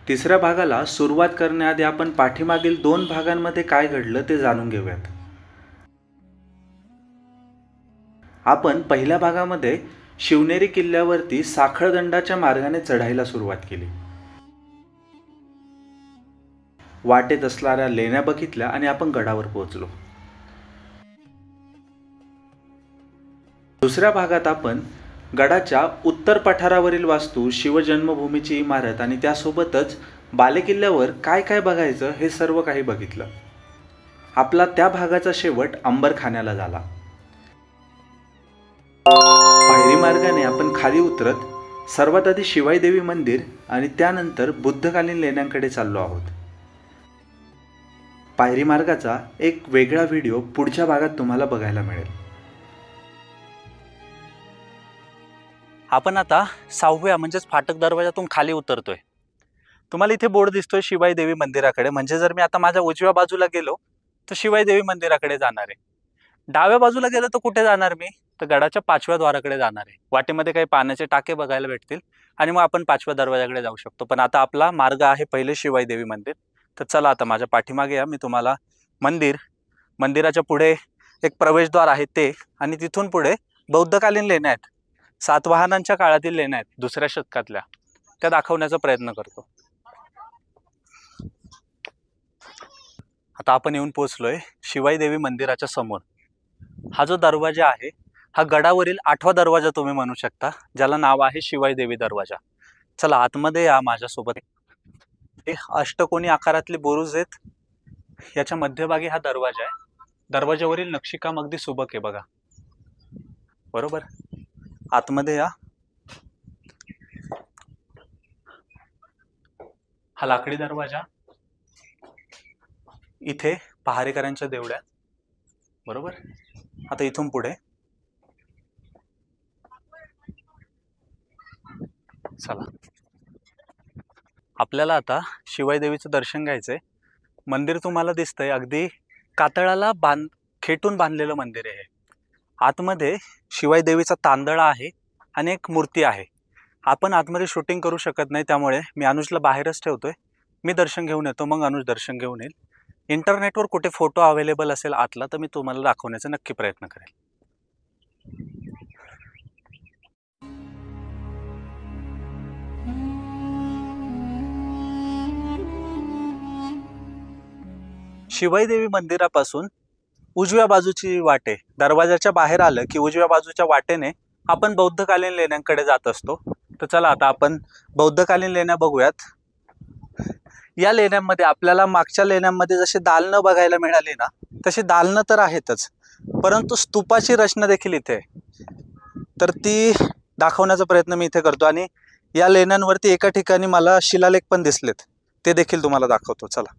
तिसऱ्या भागाला सुरुवात करण्याआधी आपण पाठीमागील 2 भागांमध्ये काय घडलं ते जाणून घेऊयात. आपण पहिल्या भागामध्ये शिवनेरी किल्ल्यावरती साखळदंडाच्या मार्गाने चढायला सुरुवात केली. वाटेत असणाऱ्या लेण्या बघितल्या आणि आपण गडावर पोहोचलो. दुसऱ्या भागात आपण गडाच्या उत्तर पठारावरील वास्तू, शिवजन्मभूमीची इमारत आणि त्यासोबतच बालेकिल्ल्यावर काय काय बघायचं हे सर्व काही बघितलं. आपला त्या भागाचा शेवट अंबरखान्याला झाला. पायरी मार्गाने आपण खाली उतरत सर्वात आधी शिवाई देवी मंदिर आणि त्यानंतर बुद्धकालीन लेण्यांकडे चाललो आहोत. पायरी मार्गाचा एक वेगळा व्हिडिओ पुढच्या भागात तुम्हाला बघायला मिळेल. आपण आता 6व्या म्हणजेच फाटक दरवाजातून खाली उतरतोय. तुम्हाला इथे बोर्ड दिसतोय शिवाई देवी मंदिराकडे. म्हणजे जर मी आता माझ्या उजव्या बाजूला गेलो तर शिवाई देवी मंदिराकडे जाणार आहे. डाव्या बाजूला गेलो तर कुठे जाणार मी? तर गडाच्या 5व्या द्वाराकडे जाणार आहे. वाटेमध्ये काही पाण्याचे टाके बघायला भेटतील आणि मग आपण 5व्या दरवाजाकडे जाऊ शकतो. पण आता आपला मार्ग आहे पहिले शिवाई देवी मंदिर. तर चला आता माझ्या पाठीमागे या, मी तुम्हाला मंदिराच्या पुढे एक प्रवेशद्वार आहे ते, आणि तिथून पुढे बौद्धकालीन लेण्या आहेत, सातवाहनांच्या काळातील लेण्या आहेत 2ऱ्या शतकातल्या, त्या दाखवण्याचा प्रयत्न करतो. आता आपण येऊन पोहोचलोय शिवाई देवी मंदिराच्या समोर. हा जो दरवाजा आहे हा गडावरील 8वा दरवाजा तुम्ही म्हणू शकता, ज्याला नाव आहे शिवाई देवी दरवाजा. चला आतमध्ये या माझ्यासोबत. हे अष्टकोनी आकारातले बुरुज आहेत. याच्या मध्यभागी हा दरवाजा आहे. दरवाजावरील नक्षीकाम अगदी सुबक आहे बघा. बरोबर, आतमध्ये या. हा लाकडी दरवाजा. इथे पहारेकऱ्यांच्या देवळ्या. बरोबर, आता इथून पुढे चला. आपल्याला आता शिवाई देवीचं दर्शन घ्यायचंय. मंदिर तुम्हाला दिसतंय अगदी कातळाला खेटून बांधलेलं मंदिर आहे. आतमध्ये शिवाई देवीचा तांदळा आहे आणि एक मूर्ती आहे. आपण आतमध्ये शूटिंग करू शकत नाही, त्यामुळे मी अनुजला बाहेरच ठेवतोय. मी दर्शन घेऊन येतो, मग अनुज दर्शन घेऊन येईल. इंटरनेटवर कुठे फोटो अवेलेबल असेल आतला तर मी तुम्हाला दाखवण्याचा नक्की प्रयत्न करेल. शिवाई देवी मंदिरापासून उजव्या बाजूची वाटे, दरवाजाच्या बाहेर आलं की उजव्या बाजूच्या वाटेने आपण बौद्धकालीन लेण्यांकडे जात असतो. तर चला आता आपण बौद्धकालीन लेण्या बघूयात. या लेण्यांमध्ये आपल्याला मागच्या लेण्यांमध्ये जसे दालनं बघायला मिळाली ना, तशी दालनं तर आहेतच, परंतु स्तूपाची रचना देखील इथे आहे. तर ती दाखवण्याचा प्रयत्न मी इथे करतो. आणि या लेण्यांवरती एका ठिकाणी मला शिलालेख पण दिसलेत, ते देखील तुम्हाला दाखवतो. चला,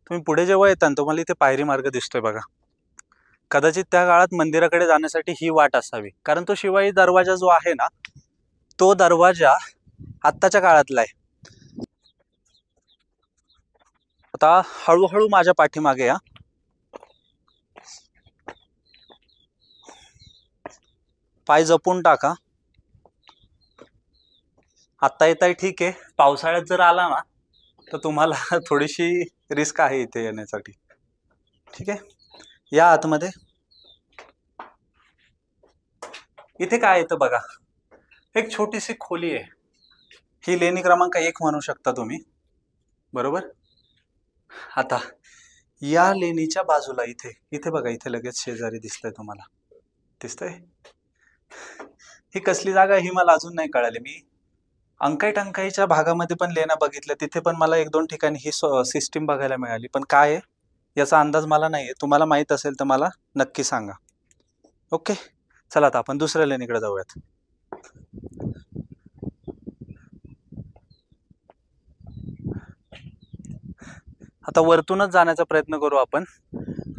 तुम्ही पुढे जेव्हा येता तुम्हाला इथे पायरी मार्ग दिसतोय बघा. कदाचित त्या काळात मंदिराकडे जाण्यासाठी ही वाट असावी, कारण तो शिवाई दरवाजा जो आहे ना, तो दरवाजा आत्ताच्या काळातला आहे. आता हळूहळू माझ्या पाठीमागे या. पाय जपून टाका. आत्ता येताय ठीक आहे, पावसाळ्यात जर आला ना तर तुम्हाला थोडीशी रिस्क आहे इथे येण्यासाठी. ठीक आहे, या आतमध्ये. इथे काय येतं बघा, एक छोटीशी खोली आहे. ही लेणी क्रमांक 1 म्हणू शकता तुम्ही. बरोबर, आता या लेणीच्या बाजूला इथे बघा, इथे लगेच शेजारी दिसतंय तुम्हाला. दिसतंय? ही कसली जागा ही मला अजून नाही कळाली. मी अंकाई टंकाईच्या भागामध्ये पण लेण्या बघितल्या, तिथे पण मला 1-2 ठिकाणी ही सिस्टीम बघायला मिळाली, पण काय आहे याचा अंदाज मला नाहीये. तुम्हाला माहित असेल तर मला नक्की सांगा. ओके, चला आता आपण दुसऱ्या लेणीकडे जाऊयात. आता वरतूनच जाण्याचा प्रयत्न करू आपण.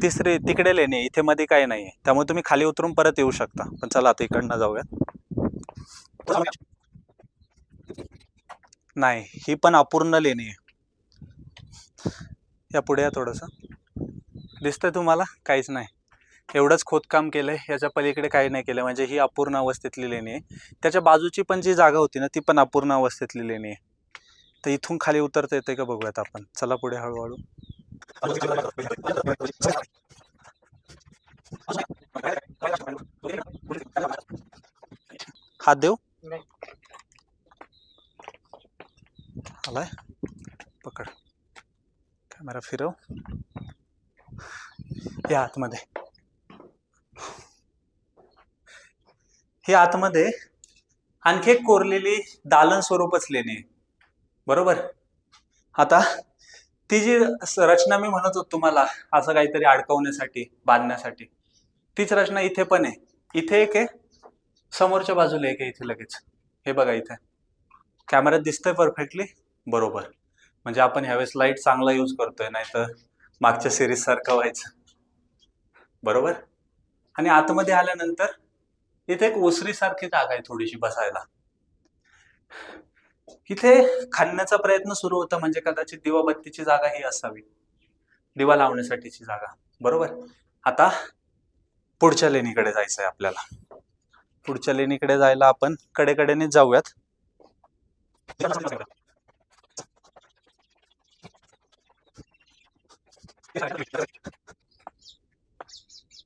तिकडे लेणी, इथे मध्ये काही नाहीये, त्यामुळे तुम्ही खाली उतरून परत येऊ शकता. पण चला आता इकडनं जाऊयात. नाही, ही पण अपूर्ण लेणी आहे. या पुढे या थोडंसं. दिसतंय तुम्हाला? काहीच नाही. एवढंच खोदकाम केलंय, याच्या पलीकडे काही नाही केलं. म्हणजे ही अपूर्ण अवस्थेतली लेणी आहे. त्याच्या बाजूची पण जी जागा होती ना ती पण अपूर्ण अवस्थेतली लेणी आहे. तर इथून खाली उतरता येते का बघूयात आपण. चला पुढे हळूहळू. हात देऊ आलाय, पकड कॅमेरा फिरव. या आतमध्ये, ही आतमध्ये आणखी एक कोरलेली दालन स्वरूपच लेणी आहे, बरोबर. आता ती जी रचना मी म्हणत होतो तुम्हाला असं काहीतरी अडकवण्यासाठी बांधण्यासाठी, तीच रचना इथे पण आहे. इथे एक आहे, समोरच्या बाजूला एक आहे इथे लगेच. हे बघा इथे कॅमेऱ्यात दिसतंय परफेक्टली, बरोबर. म्हणजे आपण ह्यावेळेस लाईट चांगला यूज करतोय, नाही तर मागच्या सिरीज सारखं व्हायचं, बरोबर. आणि आतमध्ये आल्यानंतर इथे एक ओसरी सारखी जागा आहे थोडीशी बसायला. इथे खणण्याचा प्रयत्न सुरू होता, म्हणजे कदाचित दिवाबत्तीची जागा ही असावी, दिवा लावण्यासाठीची जागा, बरोबर. आता पुढच्या लेणीकडे जायचंय आपल्याला. पुढच्या लेणीकडे जायला आपण कडेकडेनेच जाऊयात.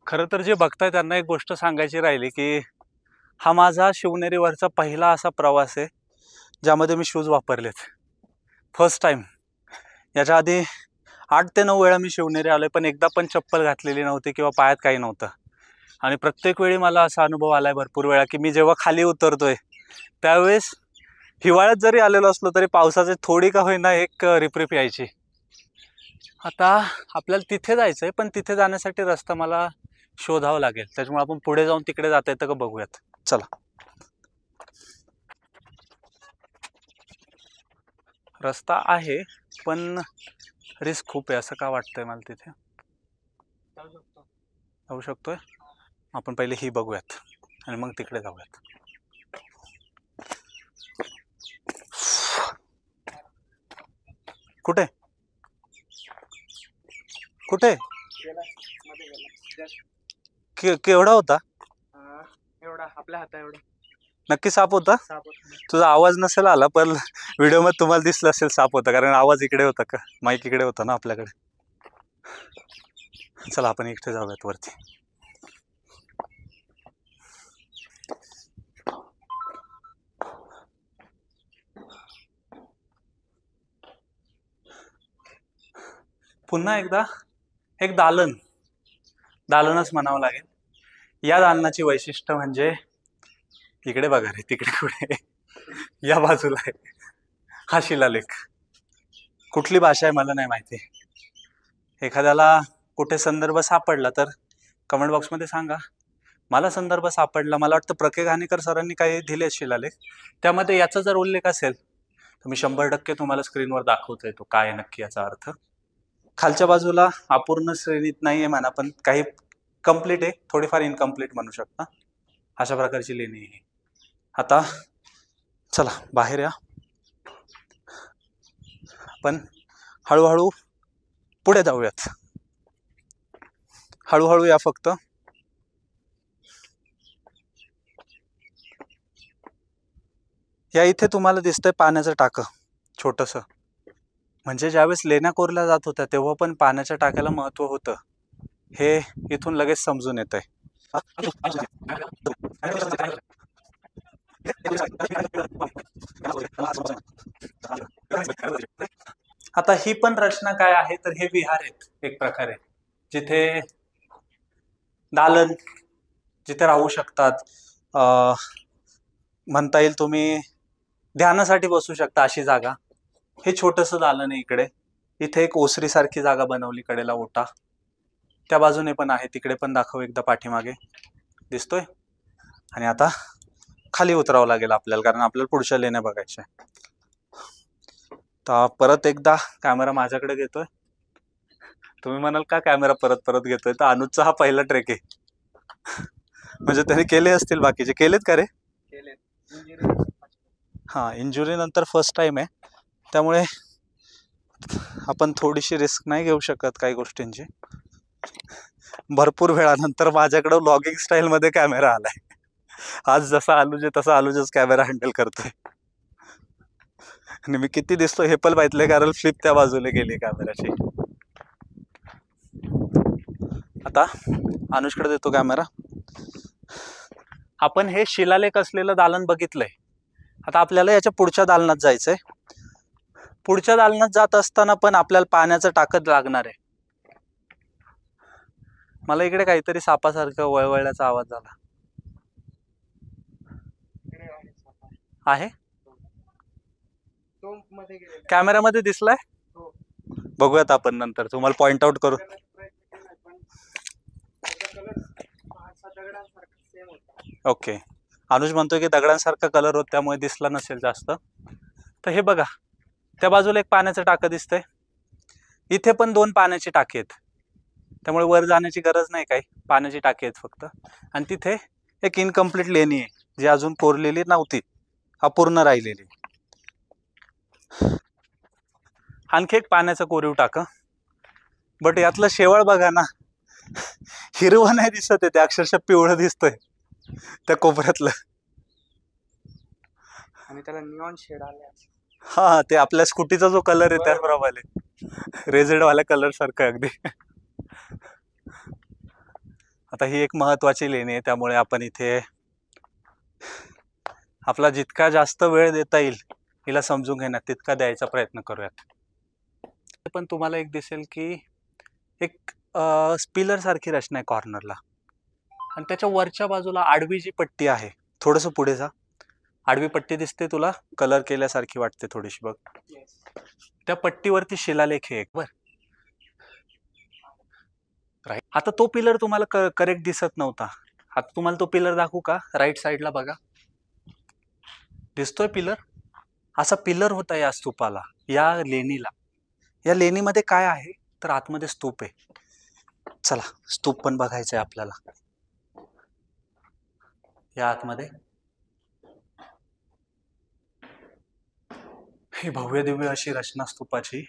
खरं तर जे बघताय त्यांना एक गोष्ट सांगायची राहिली की हा माझा शिवनेरीवरचा पहिला असा प्रवास आहे ज्यामध्ये मी शूज वापरलेत, फर्स्ट टाइम. याच्या आधी 8 ते 9 वेळा मी शिवनेरी आलोय, पण एकदा पण चप्पल घातलेली नव्हती किंवा पायात काही नव्हतं. आणि प्रत्येक वेळी मला असा अनुभव आलाय भरपूर वेळा की मी जेव्हा खाली उतरतोय त्यावेळेस हिवाळ्यात जरी आलेलो असलो तरी पावसाचे थोडी का होईना एक रिपरिप यायची. आता आपल्याला तिथे जायचंय, पण तिथे जाण्यासाठी रस्ता मला शोधावा लागेल. त्याच्यामुळे आपण पुढे जाऊन तिकडे जाता येतं का बघूयात. चला. रस्ता आहे पण रिस्क खूप आहे, असं का वाटतंय मला. तिथे जाऊ शकतोय आपण. पहिले ही बघूयात आणि मग तिकडे जाऊयात. कुठे कुठे केवढा होता? एवढा आपल्या हाता एवढा. नक्की साप होता? साप होता. तुझा आवाज नसेल आला, पण व्हिडिओ मध्ये तुम्हाला दिसलं असेल साप होता, कारण आवाज इकडे होता का, माईक इकडे होता ना आपल्याकडे. चला आपण इकडे जाऊयात वरती. पुन्हा एकदा एक दालनच म्हणावं लागेल. या दालनाची वैशिष्ट्य म्हणजे इकडे बघा रे, तिकडे कुठे, या बाजूला आहे हा शिलालेख. कुठली भाषा आहे मला नाही माहिती. एखाद्याला कुठे संदर्भ सापडला तर कमेंट बॉक्समध्ये सांगा. मला संदर्भ सापडला, मला वाटतं प्रके घाणेकर सरांनी काही दिले शिलालेख, त्यामध्ये याचा जर उल्लेख असेल तर मी 100% तुम्हाला स्क्रीनवर दाखवता येतो काय आहे नक्की याचा अर्थ. खालच्या बाजूला अपूर्ण श्रेणीत नाहीये म्हणा, पण काही कंप्लीट आहे, थोडीफार इनकम्प्लीट म्हणू शकता. अशा प्रकारची लेणी आहे. आता चला बाहेर या, पण हळूहळू पुढे जाऊयात. हळूहळू या फक्त. या इथे तुम्हाला दिसतंय पाण्याचं टाकं छोटंसं. म्हणजे ज्यावेळेस लेण्या कोरल्या जात होत्या तेव्हा पण पाण्याच्या टाक्याला महत्व होतं, हे इथून लगेच समजून येतंय. आता ही पण रचना काय आहे तर हे विहार आहेत एक प्रकारे, जिथे दालन, जिथे राहू शकतात, म्हणता येईल तुम्ही ध्यानासाठी बसू शकता अशी जागा. हे छोटंसं दालन आहे इकडे. इथे एक ओसरी सारखी जागा बनवली, कडेला ओटा. त्या बाजूने पण आहे, तिकडे पण दाखव एकदा पाठीमागे, दिसतोय. आणि आता खाली उतरावं लागेल आपल्याला, कारण आपल्याला पुढच्या लेण्या बघायच्या. तर परत एकदा कॅमेरा माझ्याकडे घेतोय. तुम्ही म्हणाल का कॅमेरा परत परत घेतोय, तर अनुजचा हा पहिला ट्रेक आहे. म्हणजे त्याने केले असतील, बाकीचे केलेत का रे? हा, इंजुरी नंतर फर्स्ट टाइम आहे, त्यामुळे आपण थोडीशी रिस्क नाही घेऊ शकत काही गोष्टींची. भरपूर वेळानंतर माझ्याकडे व्लॉगिंग स्टाईल मध्ये कॅमेरा आलाय. आज जसा आलूजे तसा आलूजेच कॅमेरा हँडल करतोय. आणि मी किती दिसतो हे पण माहितलंय, कारण फ्लिप त्या बाजूला गेली कॅमेराची. आता अनुजकडे देतो कॅमेरा. आपण हे शिलालेख असलेलं दालन बघितलंय. आता आपल्याला याच्या पुढच्या दालनात जायचंय. पुढच्या दालनात जात असताना पण आपल्याला पाण्याचं टाकत लागणार आहे. मला इकडे काहीतरी सापासारखं वळवळण्याचा आवाज झाला आहे. तो मध्ये गेलेला. कॅमेरामध्ये दिसलाय. हो. बघूयात आपण नंतर, तुम्हाला पॉइंट आउट करू. ओके. अनुज म्हणतोय की दगडांसारखा कलर होत त्यामुळे दिसला नसेल जास्त. तर हे बघा, त्या बाजूला एक पाण्याचं टाकं दिसतंय. इथे पण 2 पाण्याची टाकी आहेत, त्यामुळे वर जाण्याची गरज नाही काही. पाण्याची टाकी आहेत फक्त. आणि तिथे एक इनकम्प्लीट लेणी आहे जी अजून कोरलेली नव्हती, अपूर्ण राहिलेली. आणखी एक पाण्याचं कोरीव टाकं. बट यातलं शेवाळ बघा ना, हिरवं नाही दिसत आहे, ते अक्षरशः पिवळं दिसतंय त्या कोपऱ्यातलं. आणि त्याला निऑन शेड आले. हा, ते आपल्या स्कूटीचा जो कलर आहे त्याप्रमाणे रेझेड वाल्या कलर सारखं अगदी. आता ही एक महत्वाची लेणी आहे, त्यामुळे आपण इथे आपला जितका जास्त वेळ देता येईल हिला समजून घेण्यात तितका द्यायचा प्रयत्न करूयात. पण तुम्हाला एक दिसेल की एक स्पिलर सारखी रचना आहे कॉर्नरला, आणि त्याच्या वरच्या बाजूला आडवी जी पट्टी आहे, थोडंसं पुढे जा, आडवी पट्टी दिसते तुला, कलर केल्यासारखी वाटते थोडीशी बघ. त्या पट्टीवरती शिलालेख आहे एक. बर, राईट. आता तो पिलर तुम्हाला करेक्ट दिसत नव्हता. आता तुम्हाला तो पिलर दाखवू का? राईट साईडला बघा, दिसतोय पिलर. असा पिलर होता या स्तूपाला, या लेणीला. या लेणीमध्ये काय आहे तर आतमध्ये स्तूप आहे. चला, स्तूप पण बघायचं आहे आपल्याला. या आतमध्ये ही भव्य दिव्य अशी रचना स्तूपाची.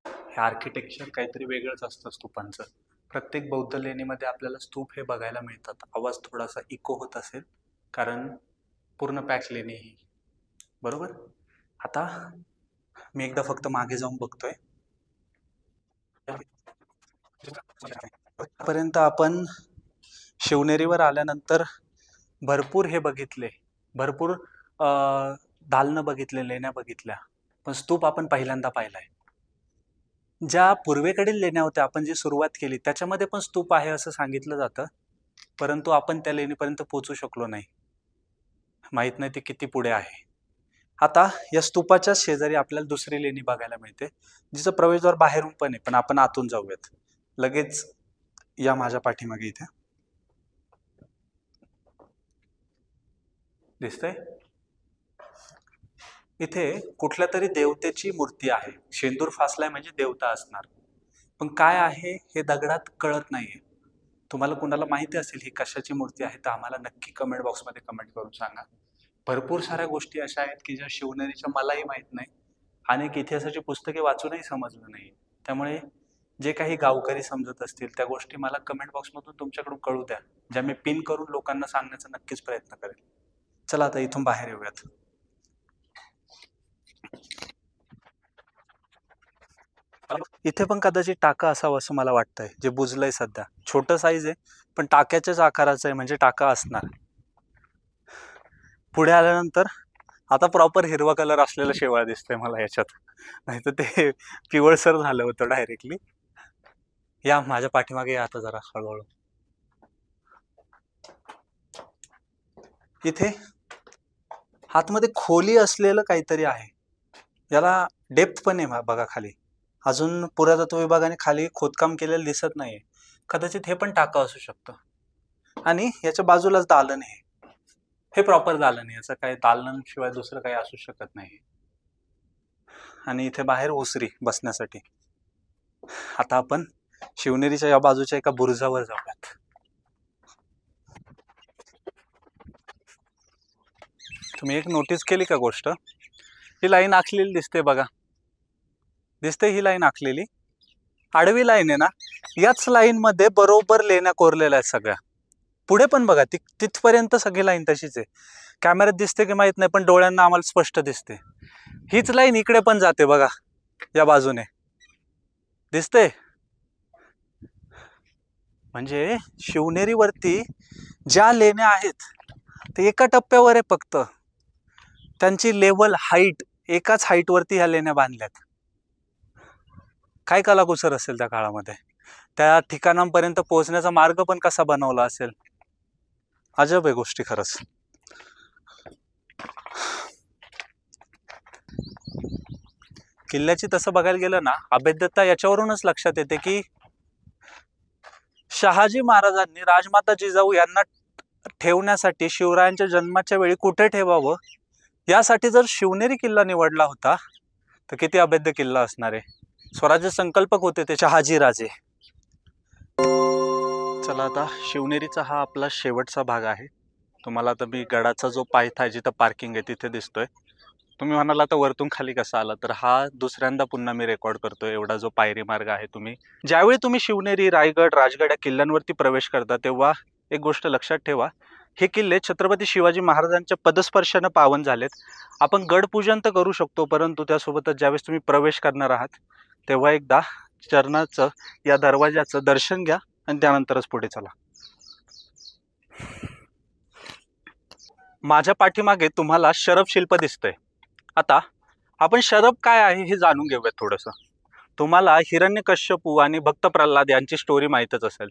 हे आर्किटेक्चर काहीतरी वेगळंच असतं स्तूपांचं. प्रत्येक बौद्ध लेणीमध्ये आपल्याला स्तूप हे बघायला मिळतात. आवाज थोडासा इको होत असेल, कारण पूर्ण पॅक लेणी ही, बरोबर. आता मी एकदा फक्त मागे जाऊन बघतोय. पर्यंत आपण शिवनेरीवर आल्यानंतर भरपूर हे बघितले, भरपूर दालनं बघितले, लेण्या बघितल्या, पण स्तूप आपण पहिल्यांदा पाहिलाय. ज्या पूर्वेकडील लेण्या होत्या, आपण जी सुरुवात केली त्याच्यामध्ये पण स्तूप आहे असं सांगितलं जातं, परंतु आपण त्या लेणीपर्यंत पोहोचू शकलो नाही. माहित नाही ती किती पुढे आहे. आता या स्तूपाच्या शेजारी आपल्याला दुसरी लेणी बघायला मिळते, जिचं प्रवेशद्वार बाहेरून पण आहे, पण आपण आतून जाऊयात. लगेच या माझ्या पाठीमागे. इथे दिसतंय, इथे कुठल्या तरी देवतेची मूर्ती आहे. शेंदूर फासलाय म्हणजे देवता असणार, पण काय आहे हे दगडात कळत नाहीये. तुम्हाला कुणाला माहिती असेल ही कशाची मूर्ती आहे तर आम्हाला नक्की कमेंट बॉक्समध्ये कमेंट करून सांगा. भरपूर साऱ्या गोष्टी अशा आहेत की ज्या शिवनेरीच्या मलाही माहीत नाही, अनेक इतिहासाची पुस्तके वाचूनही समजलं नाही. त्यामुळे जे काही गावकरी समजत असतील त्या गोष्टी मला कमेंट बॉक्समधून तुमच्याकडून कळू द्या, ज्या मी पिन करून लोकांना सांगण्याचा नक्कीच प्रयत्न करेल. चला आता इथून बाहेर येऊयात. इथे पण कदाचित टाका असावं असं मला वाटतंय, जे बुजलंय सध्या. छोटं साईज आहे पण टाक्याच्याच आकाराचं आहे, म्हणजे टाका असणार. पुढे आल्यानंतर आता प्रॉपर हिरवा कलर असलेला शेवाळ दिसतंय मला याच्यात, नाही तर ते पिवळसर झालं होतं डायरेक्टली. या माझ्या पाठीमागे या आता जरा हळूहळू. इथे आतमध्ये खोली असलेलं काहीतरी आहे, याला डेप्थ पण आहे बघा खाली. अजून पुरातत्व विभागाने खाली खोदकाम केलेलं दिसत नाहीये. कदाचित हे पण टाका असू शकतं. आणि याच्या बाजूलाच दालन आहे, हे प्रॉपर दालन आहे, याचं काही दालन शिवाय दुसरं काही असू शकत नाही. आणि इथे बाहेर ओसरी बसण्यासाठी. आता आपण शिवनेरीच्या या बाजूच्या एका बुरुजावर जाऊयात. तुम्ही एक नोटीस केली का गोष्ट? ही लाईन आखलेली दिसते बघा, दिसते ही लाईन आखलेली. आडवी लाईन आहे ना, याच लाईन मध्ये बरोबर लेण्या कोरलेल्या आहेत सगळ्या. पुढे पण बघा, तिथपर्यंत सगळी लाईन तशीच आहे. कॅमेऱ्यात दिसते की माहित नाही, पण डोळ्यांना आम्हाला स्पष्ट दिसते. हीच लाईन इकडे पण जाते बघा, या बाजूने दिसते. म्हणजे शिवनेरीवरती ज्या लेण्या आहेत ते एका टप्प्यावर आहे फक्त. त्यांची लेवल हाईट एकाच हाईट वरती ह्या लेण्या बांधल्यात. काय कलाकुसर असेल त्या काळामध्ये. त्या ठिकाणांपर्यंत पोहोचण्याचा मार्ग पण कसा बनवला असेल. अजब आहे गोष्टी खरंच. किल्ल्याची तसं बघायला गेलं ना, अभेद्यता याच्यावरूनच लक्षात येते की शहाजी महाराजांनी राजमाता जिजाऊ यांना ठेवण्यासाठी शिवरायांच्या जन्माच्या वेळी कुठे ठेवावं यासाठी जर शिवनेरी किल्ला निवडला होता तर किती अभेद्य किल्ला असणार आहे. स्वराज्य संकल्पक होते ते शहाजी राजे. चला आता शिवनेरीचा हा आपला शेवटचा भाग आहे. तुम्हाला आता मी गडाचा जो पायथा आहे जिथं पार्किंग आहे तिथे दिसतोय. तुम्ही म्हणाला तर वरतून खाली कसा आला, तर हा दुसऱ्यांदा पुन्हा मी रेकॉर्ड करतोय. एवढा जो पायरी मार्ग आहे, ज्यावेळी तुम्ही शिवनेरी, रायगड, राजगड या किल्ल्यांवरती प्रवेश करता तेव्हा एक गोष्ट लक्षात ठेवा, हे किल्ले छत्रपती शिवाजी महाराजांच्या पदस्पर्शाने पावन झालेत. आपण गडपूजन तर करू शकतो, परंतु त्यासोबतच ज्यावेळेस तुम्ही प्रवेश करणार आहात तेव्हा एकदा चरणाचं या दरवाजाचं दर्शन घ्या आणि त्यानंतरच पुढे चला. माझ्या पाठीमागे तुम्हाला शरभ शिल्प दिसतंय. आता आपण शरभ काय आहे हे जाणून घेऊयात थोडंसं. तुम्हाला हिरण्यकश्यपू आणि भक्त प्रल्हाद यांची स्टोरी माहीतच असेल.